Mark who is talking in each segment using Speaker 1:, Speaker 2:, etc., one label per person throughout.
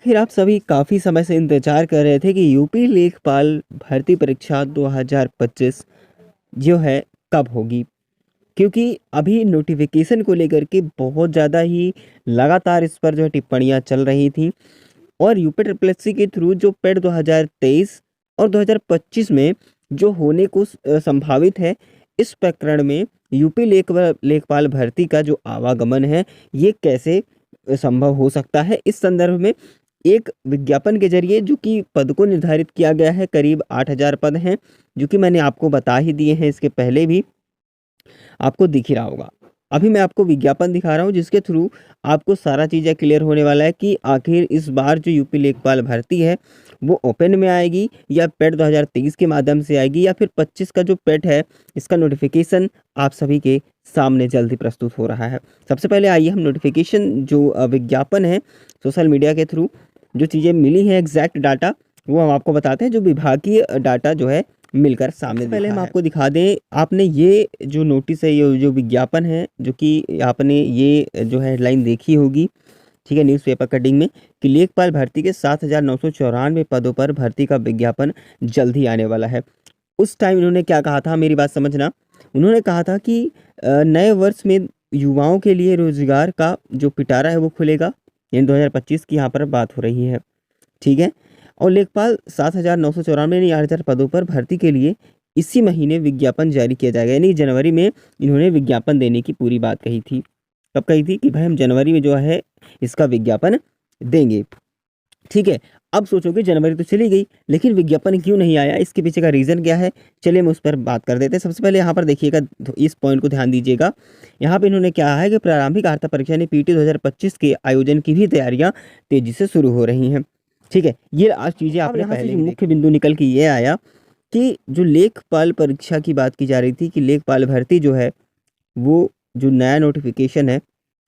Speaker 1: आखिर आप सभी काफ़ी समय से इंतज़ार कर रहे थे कि यूपी लेखपाल भर्ती परीक्षा 2025 जो है कब होगी? क्योंकि अभी नोटिफ़िकेशन को लेकर के बहुत ज़्यादा ही लगातार इस पर जो है टिप्पणियाँ चल रही थीं और यूपी ट्रिपल एससी के थ्रू जो पेड 2023 और 2025 में जो होने को संभावित है, इस प्रकरण में यूपी लेखपाल भर्ती का जो आवागमन है, ये कैसे संभव हो सकता है? इस संदर्भ में एक विज्ञापन के ज़रिए जो कि पद को निर्धारित किया गया है, करीब 8000 पद हैं, जो कि मैंने आपको बता ही दिए हैं इसके पहले भी, आपको दिख ही रहा होगा। अभी मैं आपको विज्ञापन दिखा रहा हूँ जिसके थ्रू आपको सारा चीज़ें क्लियर होने वाला है कि आखिर इस बार जो यूपी लेखपाल भर्ती है, वो ओपन में आएगी या पेट 2023 के माध्यम से आएगी या फिर 25 का जो पेट है, इसका नोटिफ़िकेशन आप सभी के सामने जल्द ही प्रस्तुत हो रहा है। सबसे पहले आइए हम नोटिफ़िकेशन जो विज्ञापन है, सोशल मीडिया के थ्रू जो चीज़ें मिली हैं एग्जैक्ट डाटा, वो हम आपको बताते हैं जो विभागीय डाटा जो है मिलकर सामने पहले हम आपको दिखा दें, आपने ये जो नोटिस है, ये जो विज्ञापन है, जो कि आपने ये जो हेडलाइन देखी होगी, ठीक है, न्यूज़पेपर कटिंग में कि लेखपाल भर्ती के 7,994 पदों पर भर्ती का विज्ञापन जल्द ही आने वाला है। उस टाइम इन्होंने क्या कहा था, मेरी बात समझना, उन्होंने कहा था कि नए वर्ष में युवाओं के लिए रोजगार का जो पिटारा है वो खुलेगा, यानी 2025 की यहाँ पर बात हो रही है, ठीक है। और लेखपाल 7,994 यानी 8,000 पदों पर भर्ती के लिए इसी महीने विज्ञापन जारी किया जाएगा, यानी जनवरी में इन्होंने विज्ञापन देने की पूरी बात कही थी। कब कही थी कि भाई हम जनवरी में जो है इसका विज्ञापन देंगे, ठीक है। अब सोचो कि जनवरी तो चली गई, लेकिन विज्ञापन क्यों नहीं आया, इसके पीछे का रीज़न क्या है, चलिए हम उस पर बात कर देते हैं। सबसे पहले यहाँ पर देखिएगा, इस पॉइंट को ध्यान दीजिएगा। यहाँ पे इन्होंने क्या है कि प्रारंभिक अर्हता परीक्षा यानी पीटी 2025 के आयोजन की भी तैयारियाँ तेजी से शुरू हो रही हैं, ठीक है। ये आज चीज़ें आपने पहले मुख्य बिंदु निकल के ये आया कि जो लेखपाल परीक्षा की बात की जा रही थी कि लेखपाल भर्ती जो है, वो जो नया नोटिफिकेशन है,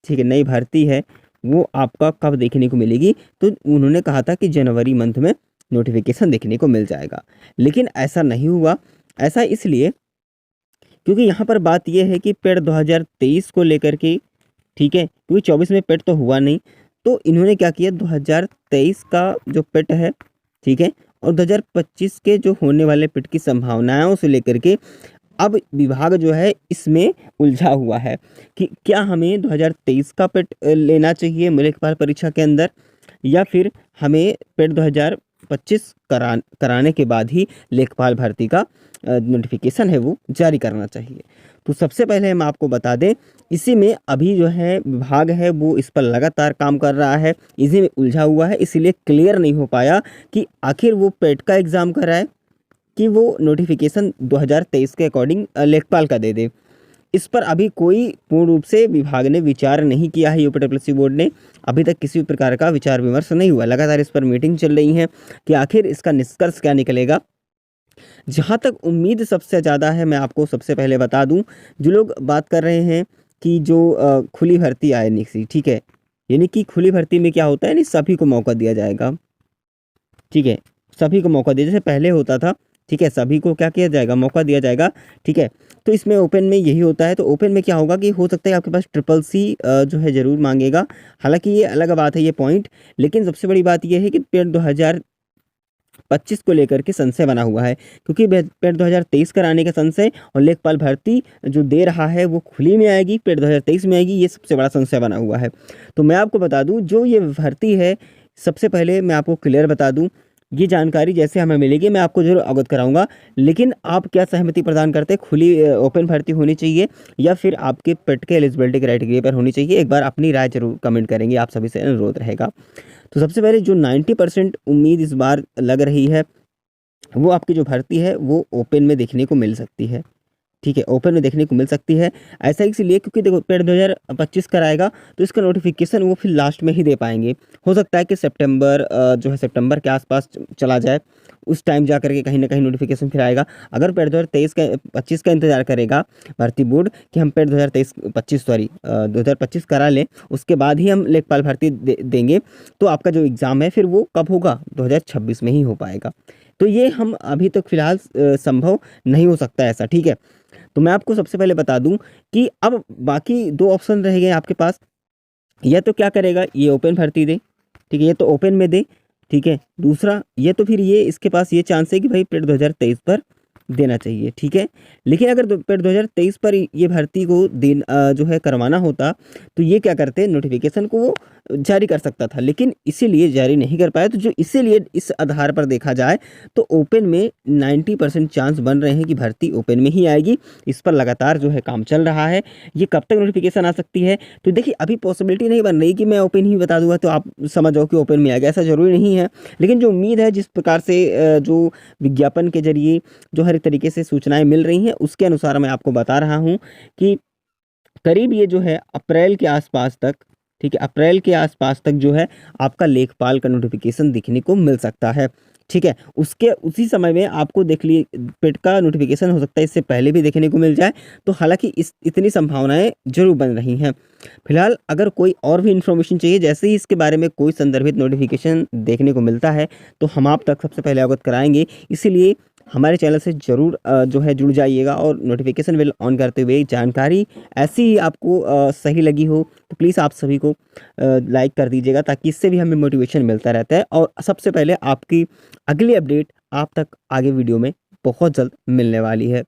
Speaker 1: ठीक है, नई भर्ती है, वो आपका कब देखने को मिलेगी, तो उन्होंने कहा था कि जनवरी मंथ में नोटिफिकेशन देखने को मिल जाएगा। लेकिन ऐसा नहीं हुआ। ऐसा इसलिए क्योंकि यहाँ पर बात यह है कि पेड 2023 को लेकर के, ठीक है, क्योंकि 24 में पेड तो हुआ नहीं, तो इन्होंने क्या किया, 2023 का जो पेट है, ठीक है, और 2025 के जो होने वाले पेट की संभावनाओं से लेकर के अब विभाग जो है इसमें उलझा हुआ है कि क्या हमें 2023 का पेट लेना चाहिए लेखपाल परीक्षा के अंदर, या फिर हमें पेट 2025 कराने के बाद ही लेखपाल भर्ती का नोटिफिकेशन है वो जारी करना चाहिए। तो सबसे पहले हम आपको बता दें, इसी में अभी जो है विभाग है वो इस पर लगातार काम कर रहा है, इसी में उलझा हुआ है, इसीलिए क्लियर नहीं हो पाया कि आखिर वो पेट का एग्ज़ाम कराए कि वो नोटिफिकेशन 2023 के अकॉर्डिंग लेखपाल का दे दे। इस पर अभी कोई पूर्ण रूप से विभाग ने विचार नहीं किया है। यूपी ट्रिपल एससी बोर्ड ने अभी तक किसी भी प्रकार का विचार विमर्श नहीं हुआ। लगातार इस पर मीटिंग चल रही है कि आखिर इसका निष्कर्ष क्या निकलेगा। जहाँ तक उम्मीद सबसे ज़्यादा है, मैं आपको सबसे पहले बता दूं, जो लोग बात कर रहे हैं कि जो खुली भर्ती आए, ठीक है, यानी कि खुली भर्ती में क्या होता है, यानी सभी को मौका दिया जाएगा, ठीक है, सभी को मौका दिया, जैसे पहले होता था, ठीक है, सभी को क्या किया जाएगा, मौका दिया जाएगा, ठीक है। तो इसमें ओपन में यही होता है। तो ओपन में क्या होगा कि हो सकता है आपके पास ट्रिपल सी जो है ज़रूर मांगेगा, हालांकि ये अलग बात है ये पॉइंट, लेकिन सबसे बड़ी बात ये है कि पेड 2025 को लेकर के संशय बना हुआ है, क्योंकि पेड 2023 कराने का संशय और लेखपाल भर्ती जो दे रहा है वो खुली में आएगी, पेड 2023 में आएगी, ये सबसे बड़ा संशय बना हुआ है। तो मैं आपको बता दूँ, जो ये भर्ती है, सबसे पहले मैं आपको क्लियर बता दूँ, ये जानकारी जैसे हमें मिलेगी मैं आपको जरूर अवगत कराऊंगा, लेकिन आप क्या सहमति प्रदान करते हैं, खुली ओपन भर्ती होनी चाहिए या फिर आपके पेट के एलिजिबिलिटी क्राइटेरिया पर होनी चाहिए, एक बार अपनी राय जरूर कमेंट करेंगे, आप सभी से अनुरोध रहेगा। तो सबसे पहले जो 90% उम्मीद इस बार लग रही है, वो आपकी जो भर्ती है वो ओपन में देखने को मिल सकती है, ठीक है, ओपन में देखने को मिल सकती है। ऐसा इसलिए क्योंकि देखो पेड 2025 कराएगा तो इसका नोटिफिकेशन वो फिर लास्ट में ही दे पाएंगे। हो सकता है कि सितंबर जो है सितंबर के आसपास चला जाए, उस टाइम जा करके कहीं ना कहीं नोटिफिकेशन फिर आएगा। अगर पेड 2023 का इंतजार करेगा भर्ती बोर्ड कि हम पेड 2025 करा लें, उसके बाद ही हम लेखपाल भर्ती देंगे, तो आपका जो एग्ज़ाम है फिर वो कब होगा, 2026 में ही हो पाएगा। तो ये हम अभी तक फिलहाल संभव नहीं हो सकता ऐसा, ठीक है। तो मैं आपको सबसे पहले बता दूं कि अब बाकी दो ऑप्शन रह गए आपके पास, या तो क्या करेगा, ये ओपन भर्ती दे, ठीक है, ये तो ओपन में दे, ठीक है। दूसरा ये तो फिर ये इसके पास ये चांस है कि भाई पेड 2023 पर देना चाहिए, ठीक है। लेकिन अगर पेड 2023 पर ये भर्ती को जो है करवाना होता, तो ये क्या करते, नोटिफिकेशन को वो जारी कर सकता था, लेकिन इसीलिए जारी नहीं कर पाया। तो जो इसीलिए इस आधार पर देखा जाए तो ओपन में 90% चांस बन रहे हैं कि भर्ती ओपन में ही आएगी। इस पर लगातार जो है काम चल रहा है। ये कब तक नोटिफिकेशन आ सकती है, तो देखिए अभी पॉसिबिलिटी नहीं बन रही कि मैं ओपन ही बता दूंगा तो आप समझ जाओ कि ओपन में आ गया, ऐसा जरूरी नहीं है। लेकिन जो उम्मीद है, जिस प्रकार से जो विज्ञापन के जरिए जो हर एक तरीके से सूचनाएं मिल रही हैं, उसके अनुसार मैं आपको बता रहा हूं कि करीब ये जो है अप्रैल के आसपास तक, ठीक है, अप्रैल के आसपास तक जो है आपका लेखपाल का नोटिफिकेशन दिखने को मिल सकता है, ठीक है। उसके उसी समय में आपको देख लिए पेट का नोटिफिकेशन हो सकता है इससे पहले भी देखने को मिल जाए। तो हालांकि इतनी संभावनाएं जरूर बन रही हैं। फिलहाल अगर कोई और भी इन्फॉर्मेशन चाहिए, जैसे ही इसके बारे में कोई संदर्भित नोटिफिकेशन देखने को मिलता है तो हम आप तक सबसे पहले अवगत कराएंगे। इसीलिए हमारे चैनल से ज़रूर जो है जुड़ जाइएगा और नोटिफिकेशन बेल ऑन करते हुए जानकारी ऐसी ही आपको सही लगी हो तो प्लीज़ आप सभी को लाइक कर दीजिएगा, ताकि इससे भी हमें मोटिवेशन मिलता रहता है और सबसे पहले आपकी अगली अपडेट आप तक आगे वीडियो में बहुत जल्द मिलने वाली है।